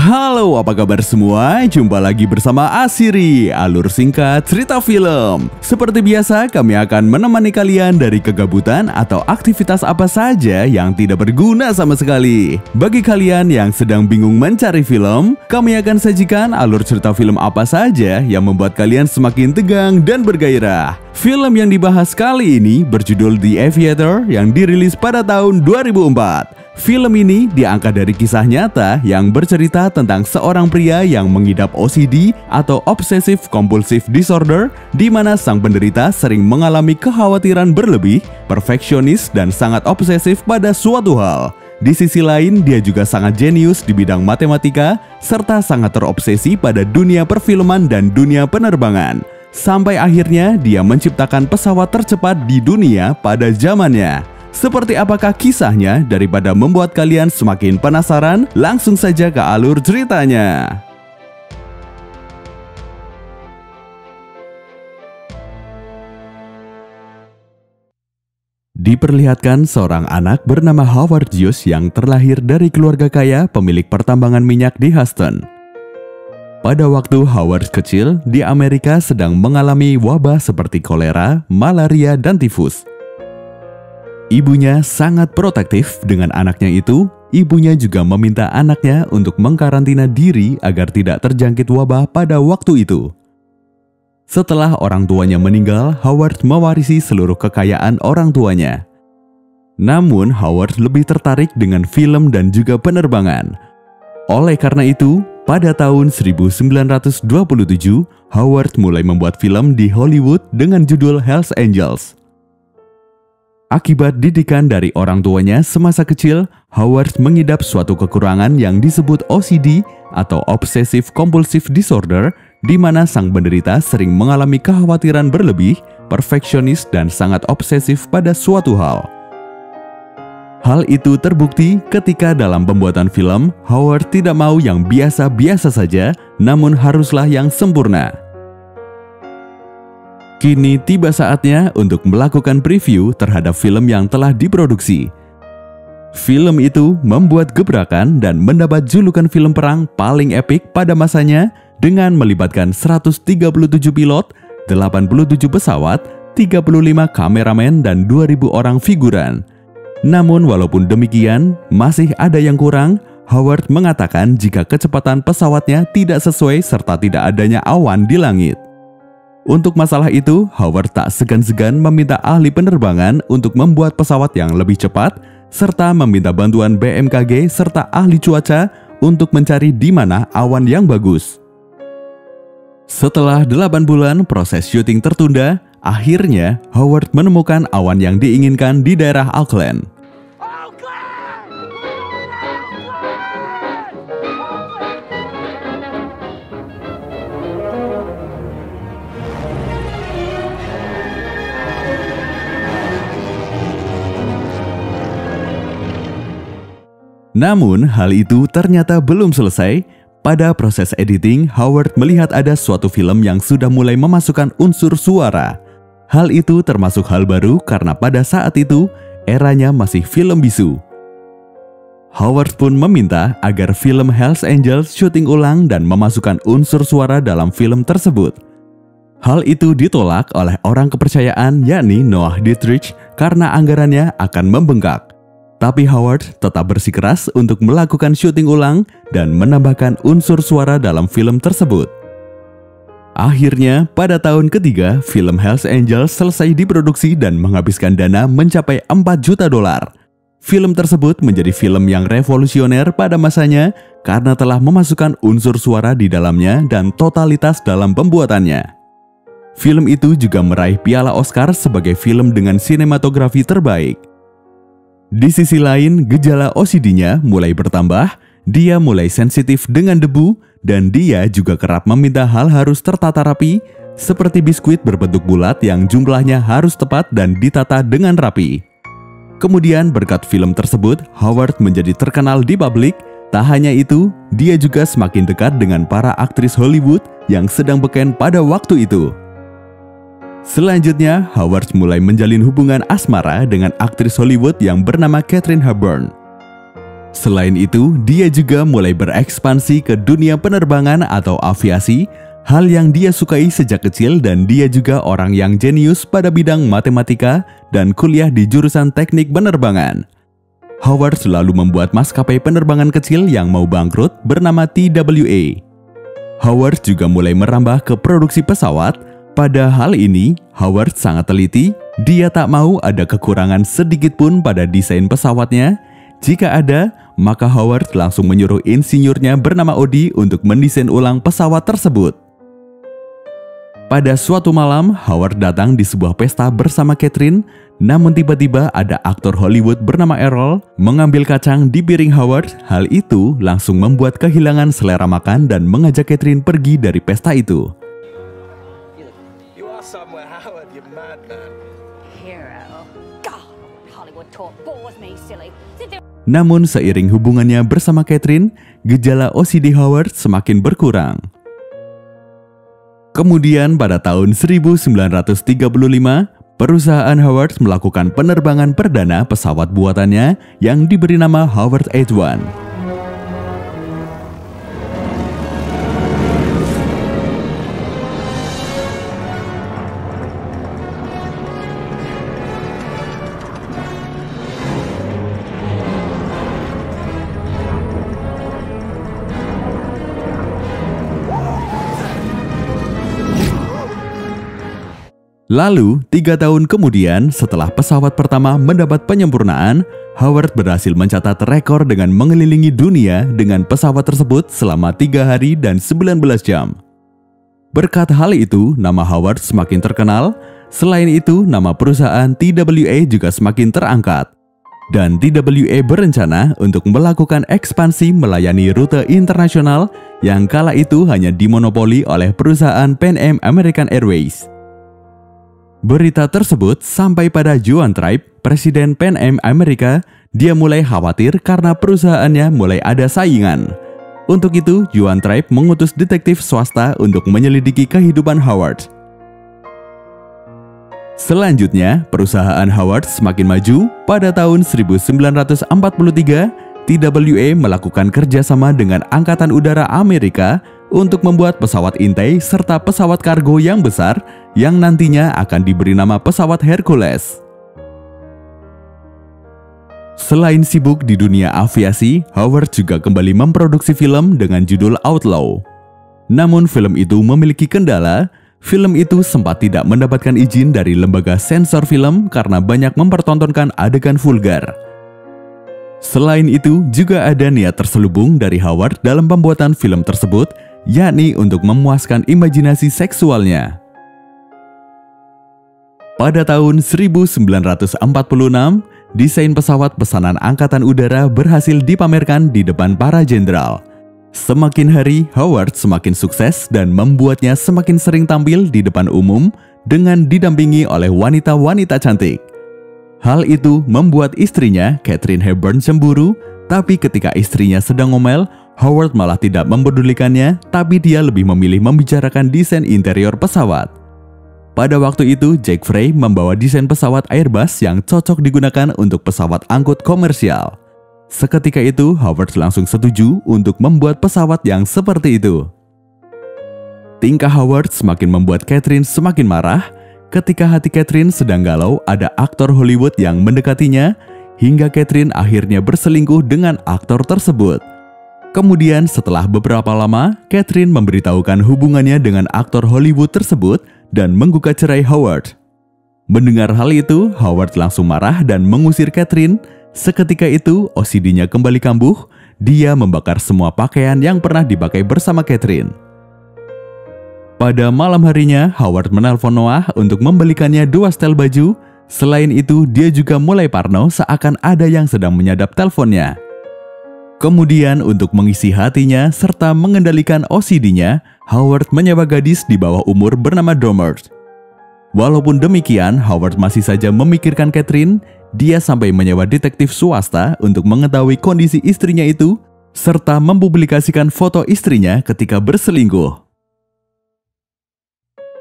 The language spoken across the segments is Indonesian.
Halo, apa kabar semua? Jumpa lagi bersama Asiri, alur singkat cerita film. Seperti biasa, kami akan menemani kalian dari kegabutan atau aktivitas apa saja yang tidak berguna sama sekali. Bagi kalian yang sedang bingung mencari film, kami akan sajikan alur cerita film apa saja yang membuat kalian semakin tegang dan bergairah. Film yang dibahas kali ini berjudul The Aviator yang dirilis pada tahun 2004. Film ini diangkat dari kisah nyata yang bercerita tentang seorang pria yang mengidap OCD atau Obsessive Compulsive Disorder, di mana sang penderita sering mengalami kekhawatiran berlebih, perfeksionis, dan sangat obsesif pada suatu hal. Di sisi lain, dia juga sangat jenius di bidang matematika, serta sangat terobsesi pada dunia perfilman dan dunia penerbangan. Sampai akhirnya dia menciptakan pesawat tercepat di dunia pada zamannya. Seperti apakah kisahnya? Daripada membuat kalian semakin penasaran, langsung saja ke alur ceritanya. Diperlihatkan seorang anak bernama Howard Hughes yang terlahir dari keluarga kaya pemilik pertambangan minyak di Houston. Pada waktu Howard kecil, di Amerika sedang mengalami wabah seperti kolera, malaria, dan tifus. Ibunya sangat protektif dengan anaknya itu. Ibunya juga meminta anaknya untuk mengkarantina diri agar tidak terjangkit wabah pada waktu itu. Setelah orang tuanya meninggal, Howard mewarisi seluruh kekayaan orang tuanya. Namun, Howard lebih tertarik dengan film dan juga penerbangan. Oleh karena itu, pada tahun 1927, Howard mulai membuat film di Hollywood dengan judul Hells Angels. Akibat didikan dari orang tuanya semasa kecil, Howard mengidap suatu kekurangan yang disebut OCD atau Obsessive Compulsive Disorder, di mana sang penderita sering mengalami kekhawatiran berlebih, perfeksionis, dan sangat obsesif pada suatu hal. Hal itu terbukti ketika dalam pembuatan film, Howard tidak mau yang biasa-biasa saja, namun haruslah yang sempurna. Kini tiba saatnya untuk melakukan preview terhadap film yang telah diproduksi. Film itu membuat gebrakan dan mendapat julukan film perang paling epik pada masanya dengan melibatkan 137 pilot, 87 pesawat, 35 kameramen, dan 2.000 orang figuran. Namun walaupun demikian, masih ada yang kurang. Howard mengatakan jika kecepatan pesawatnya tidak sesuai serta tidak adanya awan di langit. Untuk masalah itu, Howard tak segan-segan meminta ahli penerbangan untuk membuat pesawat yang lebih cepat, serta meminta bantuan BMKG serta ahli cuaca untuk mencari di mana awan yang bagus. Setelah 8 bulan proses syuting tertunda, akhirnya Howard menemukan awan yang diinginkan di daerah Auckland. Namun, hal itu ternyata belum selesai. Pada proses editing, Howard melihat ada suatu film yang sudah mulai memasukkan unsur suara. Hal itu termasuk hal baru karena pada saat itu, eranya masih film bisu. Howard pun meminta agar film Hells Angels syuting ulang dan memasukkan unsur suara dalam film tersebut. Hal itu ditolak oleh orang kepercayaan yakni Noah Dietrich karena anggarannya akan membengkak. Tapi Howard tetap bersikeras untuk melakukan syuting ulang dan menambahkan unsur suara dalam film tersebut. Akhirnya, pada tahun ketiga, film Hells Angels selesai diproduksi dan menghabiskan dana mencapai $4 juta. Film tersebut menjadi film yang revolusioner pada masanya karena telah memasukkan unsur suara di dalamnya dan totalitas dalam pembuatannya. Film itu juga meraih piala Oscar sebagai film dengan sinematografi terbaik. Di sisi lain, gejala OCD-nya mulai bertambah, dia mulai sensitif dengan debu, dan dia juga kerap meminta hal harus tertata rapi, seperti biskuit berbentuk bulat yang jumlahnya harus tepat dan ditata dengan rapi. Kemudian berkat film tersebut, Howard menjadi terkenal di publik. Tak hanya itu, dia juga semakin dekat dengan para aktris Hollywood yang sedang beken pada waktu itu. Selanjutnya, Howard mulai menjalin hubungan asmara dengan aktris Hollywood yang bernama Katharine Hepburn. Selain itu, dia juga mulai berekspansi ke dunia penerbangan atau aviasi, hal yang dia sukai sejak kecil, dan dia juga orang yang jenius pada bidang matematika dan kuliah di jurusan teknik penerbangan. Howard selalu membuat maskapai penerbangan kecil yang mau bangkrut bernama TWA. Howard juga mulai merambah ke produksi pesawat. Pada hal ini, Howard sangat teliti. Dia tak mau ada kekurangan sedikit pun pada desain pesawatnya. Jika ada, maka Howard langsung menyuruh insinyurnya bernama Odi untuk mendesain ulang pesawat tersebut. Pada suatu malam, Howard datang di sebuah pesta bersama Catherine, namun tiba-tiba ada aktor Hollywood bernama Errol mengambil kacang di piring Howard. Hal itu langsung membuat kehilangan selera makan dan mengajak Catherine pergi dari pesta itu. Namun seiring hubungannya bersama Catherine, gejala OCD Howard semakin berkurang. Kemudian pada tahun 1935, perusahaan Howard melakukan penerbangan perdana pesawat buatannya yang diberi nama Howard H-1. Lalu, 3 tahun kemudian setelah pesawat pertama mendapat penyempurnaan, Howard berhasil mencatat rekor dengan mengelilingi dunia dengan pesawat tersebut selama 3 hari dan 19 jam. Berkat hal itu, nama Howard semakin terkenal. Selain itu, nama perusahaan TWA juga semakin terangkat. Dan TWA berencana untuk melakukan ekspansi melayani rute internasional yang kala itu hanya dimonopoli oleh perusahaan Pan Am American Airways. Berita tersebut sampai pada Joan Tribe, Presiden Pan Am Amerika. Dia mulai khawatir karena perusahaannya mulai ada saingan. Untuk itu, Joan Tribe mengutus detektif swasta untuk menyelidiki kehidupan Howard. Selanjutnya, perusahaan Howard semakin maju. Pada tahun 1943, TWA melakukan kerjasama dengan Angkatan Udara Amerika untuk membuat pesawat intai serta pesawat kargo yang besar yang nantinya akan diberi nama pesawat Hercules. Selain sibuk di dunia aviasi, Howard juga kembali memproduksi film dengan judul Outlaw. Namun film itu memiliki kendala. Film itu sempat tidak mendapatkan izin dari lembaga sensor film karena banyak mempertontonkan adegan vulgar. Selain itu, juga ada niat terselubung dari Howard dalam pembuatan film tersebut, yakni untuk memuaskan imajinasi seksualnya. Pada tahun 1946, desain pesawat pesanan Angkatan Udara berhasil dipamerkan di depan para jenderal. Semakin hari, Howard semakin sukses dan membuatnya semakin sering tampil di depan umum dengan didampingi oleh wanita-wanita cantik. Hal itu membuat istrinya, Katharine Hepburn, cemburu, tapi ketika istrinya sedang ngomel, Howard malah tidak mempedulikannya, tapi dia lebih memilih membicarakan desain interior pesawat. Pada waktu itu, Jack Frey membawa desain pesawat Airbus yang cocok digunakan untuk pesawat angkut komersial. Seketika itu, Howard langsung setuju untuk membuat pesawat yang seperti itu. Tingkah Howard semakin membuat Catherine semakin marah. Ketika hati Catherine sedang galau, ada aktor Hollywood yang mendekatinya, hingga Catherine akhirnya berselingkuh dengan aktor tersebut. Kemudian setelah beberapa lama, Catherine memberitahukan hubungannya dengan aktor Hollywood tersebut dan menggugat cerai Howard. Mendengar hal itu, Howard langsung marah dan mengusir Catherine. Seketika itu, OCD-nya kembali kambuh. Dia membakar semua pakaian yang pernah dipakai bersama Catherine. Pada malam harinya, Howard menelpon Noah untuk membelikannya 2 setel baju. Selain itu, dia juga mulai parno seakan ada yang sedang menyadap teleponnya. Kemudian untuk mengisi hatinya serta mengendalikan OCD-nya, Howard menyewa gadis di bawah umur bernama Domert. Walaupun demikian, Howard masih saja memikirkan Catherine. Dia sampai menyewa detektif swasta untuk mengetahui kondisi istrinya itu, serta mempublikasikan foto istrinya ketika berselingkuh.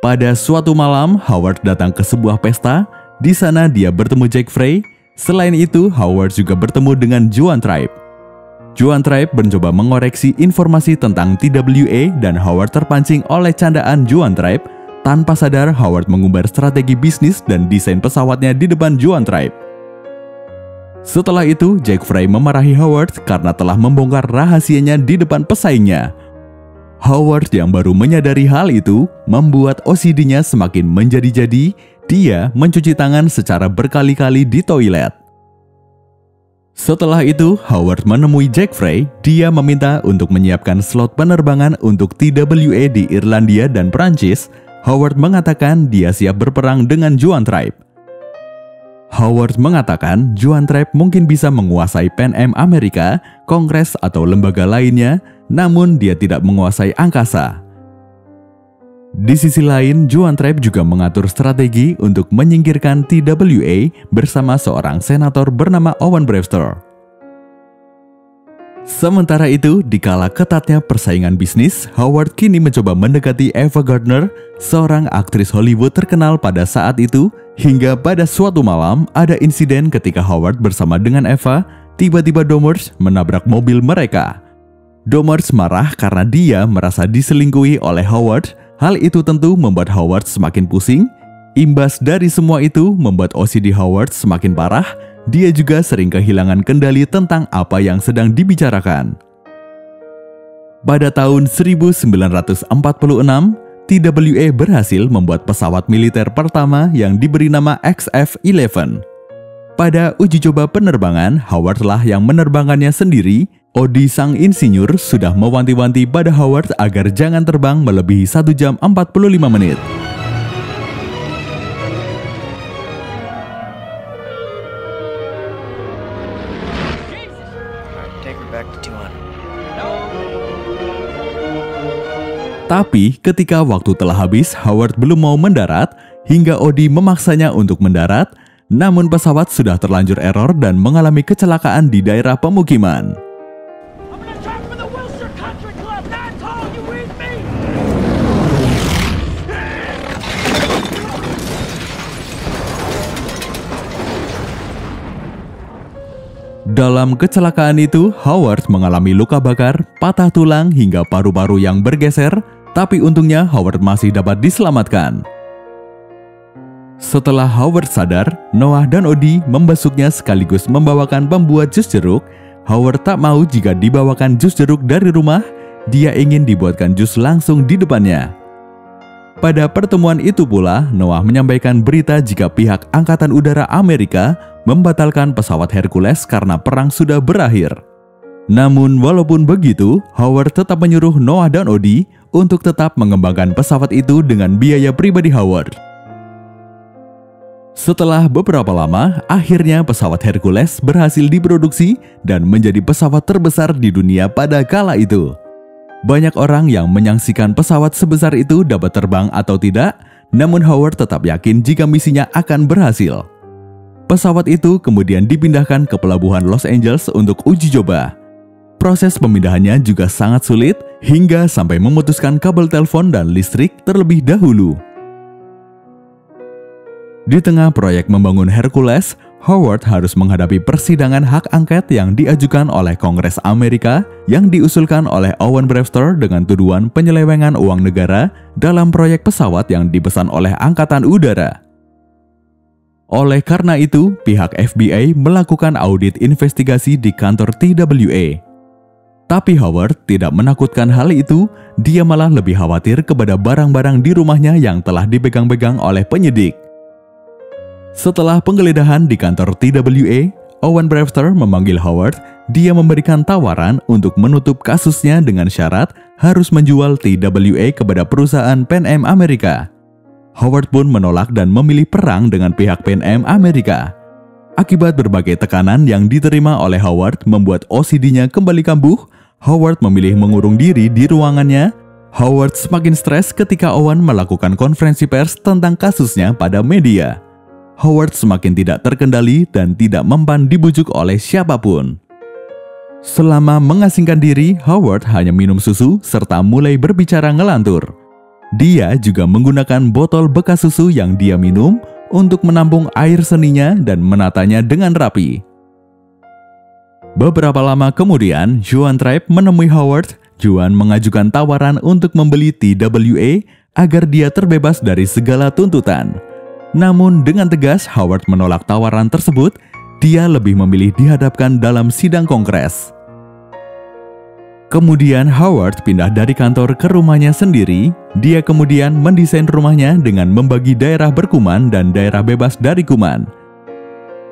Pada suatu malam, Howard datang ke sebuah pesta. Di sana dia bertemu Jack Frey. Selain itu, Howard juga bertemu dengan Joan Tribe. Joan Tribe mencoba mengoreksi informasi tentang TWA dan Howard terpancing oleh candaan Joan Tribe. Tanpa sadar, Howard mengumbar strategi bisnis dan desain pesawatnya di depan Joan Tribe. Setelah itu, Jack Fry memarahi Howard karena telah membongkar rahasianya di depan pesaingnya. Howard yang baru menyadari hal itu membuat OCD-nya semakin menjadi-jadi. Dia mencuci tangan secara berkali-kali di toilet. Setelah itu, Howard menemui Jack Fry. Dia meminta untuk menyiapkan slot penerbangan untuk TWA di Irlandia dan Prancis. Howard mengatakan dia siap berperang dengan Joan Tribe. Howard mengatakan Joan Tribe mungkin bisa menguasai Pan Am Amerika, Kongres atau lembaga lainnya, namun dia tidak menguasai angkasa. Di sisi lain, Joan Tribe juga mengatur strategi untuk menyingkirkan TWA bersama seorang senator bernama Owen Brewster. Sementara itu, di kala ketatnya persaingan bisnis, Howard kini mencoba mendekati Ava Gardner, seorang aktris Hollywood terkenal pada saat itu, hingga pada suatu malam ada insiden ketika Howard bersama dengan Ava, tiba-tiba Domers menabrak mobil mereka. Domers marah karena dia merasa diselingkuhi oleh Howard. Hal itu tentu membuat Howard semakin pusing. Imbas dari semua itu membuat OCD Howard semakin parah. Dia juga sering kehilangan kendali tentang apa yang sedang dibicarakan. Pada tahun 1946, TWA berhasil membuat pesawat militer pertama yang diberi nama XF-11. Pada uji coba penerbangan, Howard lah yang menerbangkannya sendiri. Odi sang insinyur sudah mewanti-wanti pada Howard agar jangan terbang melebihi 1 jam 45 menit. Tapi ketika waktu telah habis, Howard belum mau mendarat hingga Odi memaksanya untuk mendarat. Namun pesawat sudah terlanjur error dan mengalami kecelakaan di daerah pemukiman. Dalam kecelakaan itu, Howard mengalami luka bakar, patah tulang hingga paru-paru yang bergeser, tapi untungnya Howard masih dapat diselamatkan. Setelah Howard sadar, Noah dan Odi membesuknya sekaligus membawakan pembuat jus jeruk. Howard tak mau jika dibawakan jus jeruk dari rumah, dia ingin dibuatkan jus langsung di depannya. Pada pertemuan itu pula, Noah menyampaikan berita jika pihak Angkatan Udara Amerika membatalkan pesawat Hercules karena perang sudah berakhir. Namun walaupun begitu, Howard tetap menyuruh Noah dan Odi untuk tetap mengembangkan pesawat itu dengan biaya pribadi Howard. Setelah beberapa lama, akhirnya pesawat Hercules berhasil diproduksi dan menjadi pesawat terbesar di dunia pada kala itu. Banyak orang yang menyaksikan pesawat sebesar itu dapat terbang atau tidak, namun Howard tetap yakin jika misinya akan berhasil. Pesawat itu kemudian dipindahkan ke pelabuhan Los Angeles untuk uji coba. Proses pemindahannya juga sangat sulit, hingga sampai memutuskan kabel telepon dan listrik terlebih dahulu. Di tengah proyek membangun Hercules, Howard harus menghadapi persidangan hak angket yang diajukan oleh Kongres Amerika yang diusulkan oleh Owen Brewster dengan tuduhan penyelewengan uang negara dalam proyek pesawat yang dipesan oleh Angkatan Udara. Oleh karena itu, pihak FBI melakukan audit investigasi di kantor TWA. Tapi Howard tidak menakutkan hal itu, dia malah lebih khawatir kepada barang-barang di rumahnya yang telah dipegang-pegang oleh penyidik. Setelah penggeledahan di kantor TWA, Owen Brewster memanggil Howard. Dia memberikan tawaran untuk menutup kasusnya dengan syarat harus menjual TWA kepada perusahaan Pan Am Amerika. Howard pun menolak dan memilih perang dengan pihak Pan Am Amerika. Akibat berbagai tekanan yang diterima oleh Howard membuat OCD-nya kembali kambuh, Howard memilih mengurung diri di ruangannya. Howard semakin stres ketika Owen melakukan konferensi pers tentang kasusnya pada media. Howard semakin tidak terkendali dan tidak mempan dibujuk oleh siapapun. Selama mengasingkan diri, Howard hanya minum susu serta mulai berbicara ngelantur. Dia juga menggunakan botol bekas susu yang dia minum untuk menampung air seninya dan menatanya dengan rapi. Beberapa lama kemudian, Joan Tribe menemui Howard. Joan mengajukan tawaran untuk membeli TWA agar dia terbebas dari segala tuntutan. Namun dengan tegas Howard menolak tawaran tersebut. Dia lebih memilih dihadapkan dalam sidang Kongres. Kemudian Howard pindah dari kantor ke rumahnya sendiri. Dia kemudian mendesain rumahnya dengan membagi daerah berkuman dan daerah bebas dari kuman.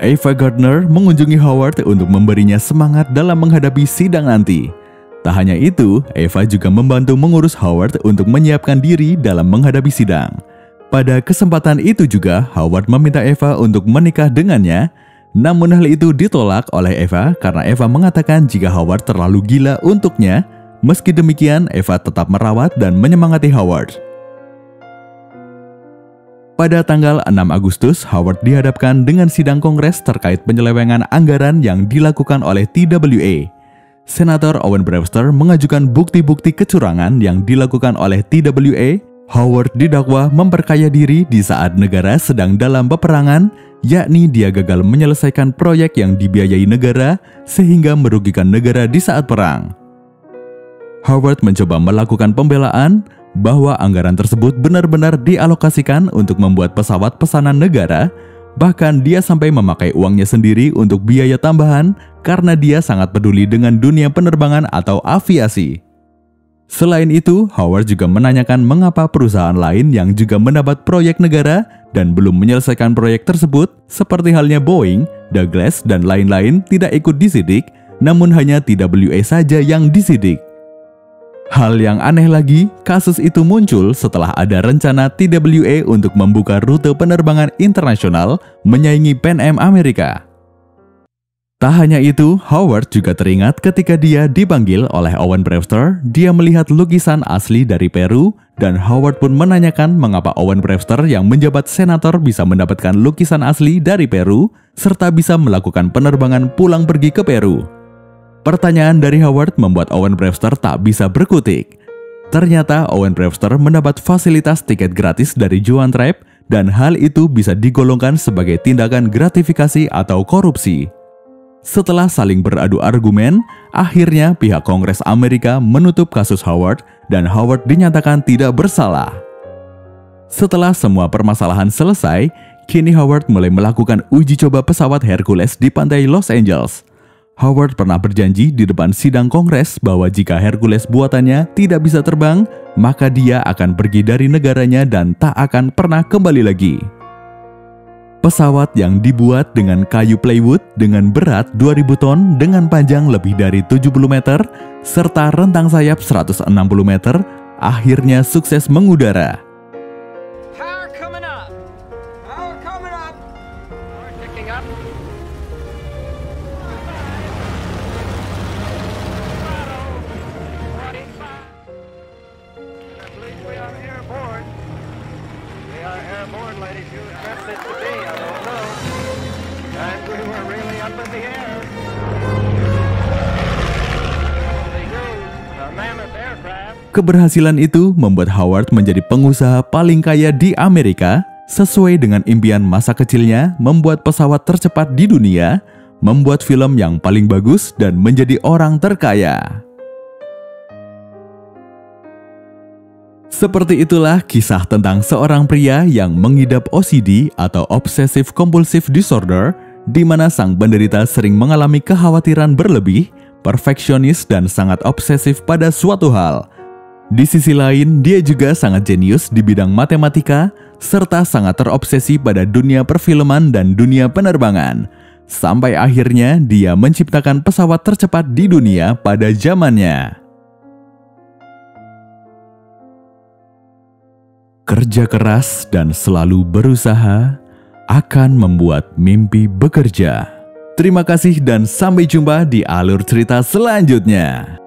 Ava Gardner mengunjungi Howard untuk memberinya semangat dalam menghadapi sidang nanti. Tak hanya itu, Ava juga membantu mengurus Howard untuk menyiapkan diri dalam menghadapi sidang. Pada kesempatan itu juga, Howard meminta Ava untuk menikah dengannya. Namun hal itu ditolak oleh Ava karena Ava mengatakan jika Howard terlalu gila untuknya. Meski demikian, Ava tetap merawat dan menyemangati Howard. Pada tanggal 6 Agustus, Howard dihadapkan dengan sidang Kongres terkait penyelewengan anggaran yang dilakukan oleh TWA. Senator Owen Brewster mengajukan bukti-bukti kecurangan yang dilakukan oleh TWA. Howard didakwa memperkaya diri di saat negara sedang dalam peperangan, yakni dia gagal menyelesaikan proyek yang dibiayai negara sehingga merugikan negara di saat perang. Howard mencoba melakukan pembelaan bahwa anggaran tersebut benar-benar dialokasikan untuk membuat pesawat pesanan negara, bahkan dia sampai memakai uangnya sendiri untuk biaya tambahan karena dia sangat peduli dengan dunia penerbangan atau aviasi. Selain itu, Howard juga menanyakan mengapa perusahaan lain yang juga mendapat proyek negara dan belum menyelesaikan proyek tersebut, seperti halnya Boeing, Douglas, dan lain-lain tidak ikut disidik, namun hanya TWA saja yang disidik. Hal yang aneh lagi, kasus itu muncul setelah ada rencana TWA untuk membuka rute penerbangan internasional menyaingi Pan Am Amerika. Tak hanya itu, Howard juga teringat ketika dia dipanggil oleh Owen Brewster. Dia melihat lukisan asli dari Peru, dan Howard pun menanyakan mengapa Owen Brewster yang menjabat senator bisa mendapatkan lukisan asli dari Peru, serta bisa melakukan penerbangan pulang pergi ke Peru. Pertanyaan dari Howard membuat Owen Brewster tak bisa berkutik. Ternyata Owen Brewster mendapat fasilitas tiket gratis dari Joan Tribe, dan hal itu bisa digolongkan sebagai tindakan gratifikasi atau korupsi. Setelah saling beradu argumen, akhirnya pihak Kongres Amerika menutup kasus Howard dan Howard dinyatakan tidak bersalah. Setelah semua permasalahan selesai, kini Howard mulai melakukan uji coba pesawat Hercules di pantai Los Angeles. Howard pernah berjanji di depan sidang Kongres bahwa jika Hercules buatannya tidak bisa terbang, maka dia akan pergi dari negaranya dan tak akan pernah kembali lagi. Pesawat yang dibuat dengan kayu plywood dengan berat 2000 ton dengan panjang lebih dari 70 meter serta rentang sayap 160 meter akhirnya sukses mengudara. Keberhasilan itu membuat Howard menjadi pengusaha paling kaya di Amerika, sesuai dengan impian masa kecilnya membuat pesawat tercepat di dunia, membuat film yang paling bagus, dan menjadi orang terkaya. Seperti itulah kisah tentang seorang pria yang mengidap OCD atau Obsessive Compulsive Disorder, di mana sang penderita sering mengalami kekhawatiran berlebih, perfeksionis, dan sangat obsesif pada suatu hal. Di sisi lain, dia juga sangat jenius di bidang matematika, serta sangat terobsesi pada dunia perfilman dan dunia penerbangan. Sampai akhirnya dia menciptakan pesawat tercepat di dunia pada zamannya. Kerja keras dan selalu berusaha akan membuat mimpi bekerja. Terima kasih dan sampai jumpa di alur cerita selanjutnya.